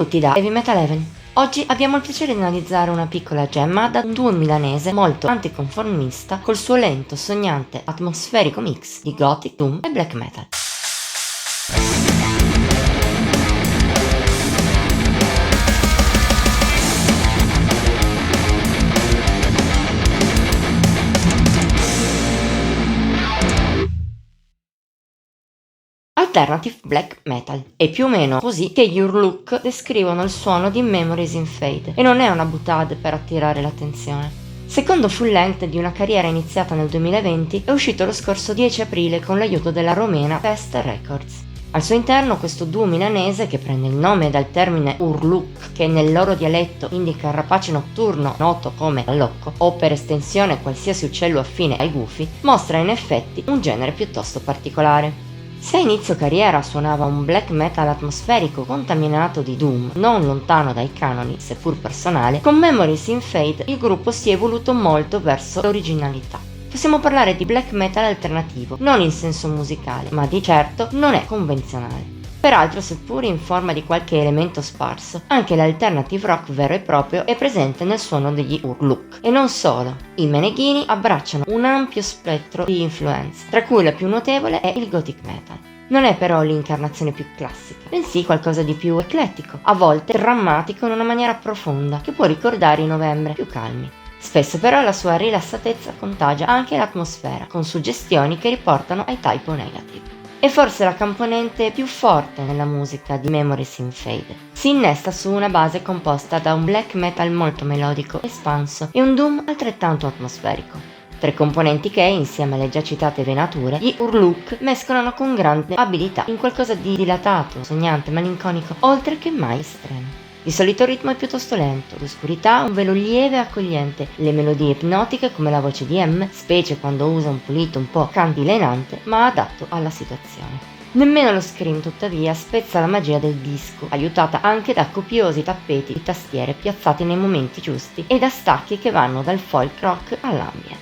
Benvenuti da Heavy Metal Heaven. Oggi abbiamo il piacere di analizzare una piccola gemma da un duo milanese molto anticonformista col suo lento, sognante, atmosferico mix di gothic, doom e black metal. Alternative black metal. È più o meno così che gli Urluk descrivono il suono di Memories in Fade, e non è una boutade per attirare l'attenzione. Secondo full length di una carriera iniziata nel 2020, è uscito lo scorso 10 aprile con l'aiuto della romena Pest Records. Al suo interno questo duo milanese, che prende il nome dal termine Urluk, che nel loro dialetto indica il rapace notturno noto come allocco, o per estensione qualsiasi uccello affine ai gufi, mostra in effetti un genere piuttosto particolare. Se a inizio carriera suonava un black metal atmosferico contaminato di doom, non lontano dai canoni, seppur personale, con Memories in Fade il gruppo si è evoluto molto verso l'originalità. Possiamo parlare di black metal alternativo, non in senso musicale, ma di certo non è convenzionale. Peraltro, seppur in forma di qualche elemento sparso, anche l'alternative rock vero e proprio è presente nel suono degli Urluk. E non solo, i meneghini abbracciano un ampio spettro di influenze, tra cui la più notevole è il gothic metal. Non è però l'incarnazione più classica, bensì qualcosa di più eclettico, a volte drammatico in una maniera profonda, che può ricordare i novembre più calmi. Spesso però la sua rilassatezza contagia anche l'atmosfera, con suggestioni che riportano ai typo negative. È forse la componente più forte nella musica di Memories in Fade. Si innesta su una base composta da un black metal molto melodico, espanso, e un doom altrettanto atmosferico. Tre componenti che, insieme alle già citate venature, gli Urluk mescolano con grande abilità in qualcosa di dilatato, sognante, malinconico, oltre che mai estremo. Di solito il ritmo è piuttosto lento, l'oscurità un velo lieve e accogliente, le melodie ipnotiche come la voce di M, specie quando usa un pulito un po' cantilenante, ma adatto alla situazione. Nemmeno lo scream, tuttavia, spezza la magia del disco, aiutata anche da copiosi tappeti di tastiere piazzati nei momenti giusti e da stacchi che vanno dal folk rock all'ambient.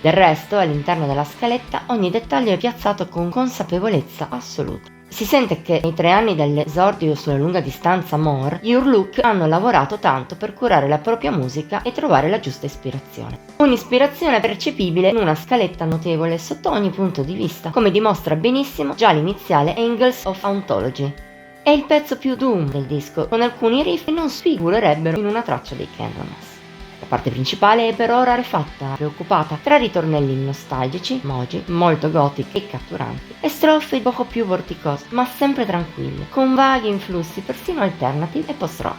Del resto, all'interno della scaletta, ogni dettaglio è piazzato con consapevolezza assoluta. Si sente che nei 3 anni dall'esordio sulla lunga distanza More, gli Urluk hanno lavorato tanto per curare la propria musica e trovare la giusta ispirazione. Un'ispirazione percepibile in una scaletta notevole sotto ogni punto di vista, come dimostra benissimo già l'iniziale Angles of Ontology. È il pezzo più doom del disco, con alcuni riff che non sfigurerebbero in una traccia dei Candlemass. La parte principale è per ora rarefatta, preoccupata, tra ritornelli nostalgici, mogi, molto gothic e catturanti, e strofe poco più vorticose, ma sempre tranquille, con vaghi influssi persino alternative e post-rock.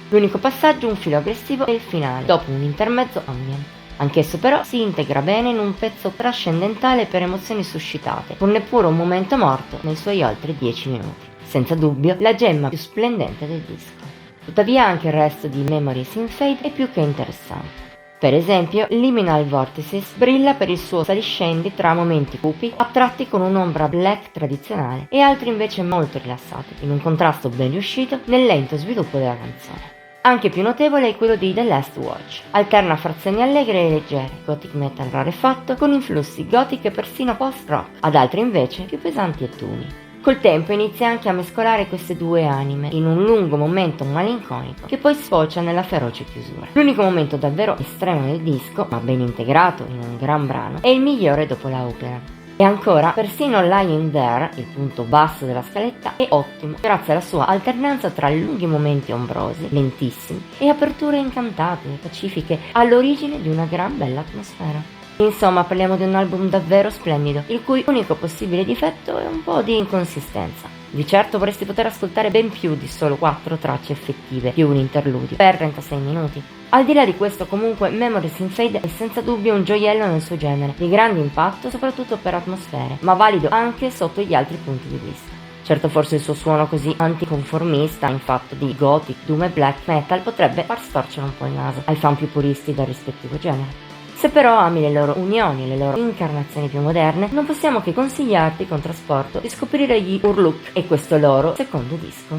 L'unico passaggio un filo aggressivo è il finale, dopo un intermezzo ambient. Anch'esso però si integra bene in un pezzo trascendentale per emozioni suscitate, con neppure un momento morto nei suoi oltre 10 minuti. Senza dubbio, la gemma più splendente del disco. Tuttavia anche il resto di Memories in Fade è più che interessante. Per esempio, Liminal Vortices brilla per il suo saliscendi tra momenti cupi, a tratti con un'ombra black tradizionale, e altri invece molto rilassati, in un contrasto ben riuscito nel lento sviluppo della canzone. Anche più notevole è quello di The Last Watch. Alterna frazioni allegre e leggere, gothic metal rarefatto, con influssi gothic e persino post-rock, ad altri invece più pesanti e tuni. Col tempo inizia anche a mescolare queste due anime in un lungo momento malinconico che poi sfocia nella feroce chiusura. L'unico momento davvero estremo del disco, ma ben integrato in un gran brano, è il migliore dopo la opera. E ancora, persino Lying There, il punto basso della scaletta, è ottimo grazie alla sua alternanza tra lunghi momenti ombrosi, lentissimi, e aperture incantate e pacifiche all'origine di una gran bella atmosfera. Insomma, parliamo di un album davvero splendido, il cui unico possibile difetto è un po' di inconsistenza. Di certo vorresti poter ascoltare ben più di solo 4 tracce effettive, più un interludio, per 36 minuti. Al di là di questo, comunque, Memories in Fade è senza dubbio un gioiello nel suo genere, di grande impatto soprattutto per atmosfere, ma valido anche sotto gli altri punti di vista. Certo, forse il suo suono così anticonformista in fatto di gothic, doom e black metal potrebbe far storcere un po' il naso ai fan più puristi del rispettivo genere. Se però ami le loro unioni e le loro incarnazioni più moderne, non possiamo che consigliarti con trasporto di scoprire gli Urluk e questo loro secondo disco.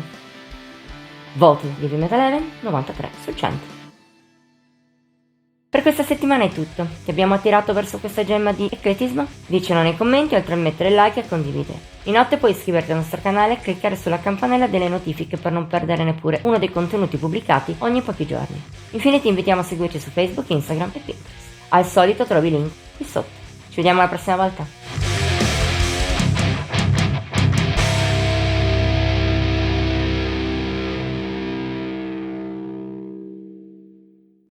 Voti di Heavy Metal Heaven 93 su 100. Per questa settimana è tutto. Ti abbiamo attirato verso questa gemma di ecletismo? Dicelo nei commenti, oltre a mettere like e condividere. Inoltre puoi iscriverti al nostro canale e cliccare sulla campanella delle notifiche per non perdere neppure uno dei contenuti pubblicati ogni pochi giorni. Infine ti invitiamo a seguirci su Facebook, Instagram e Pinterest. Al solito trovi i link qui sotto. Ci vediamo la prossima volta.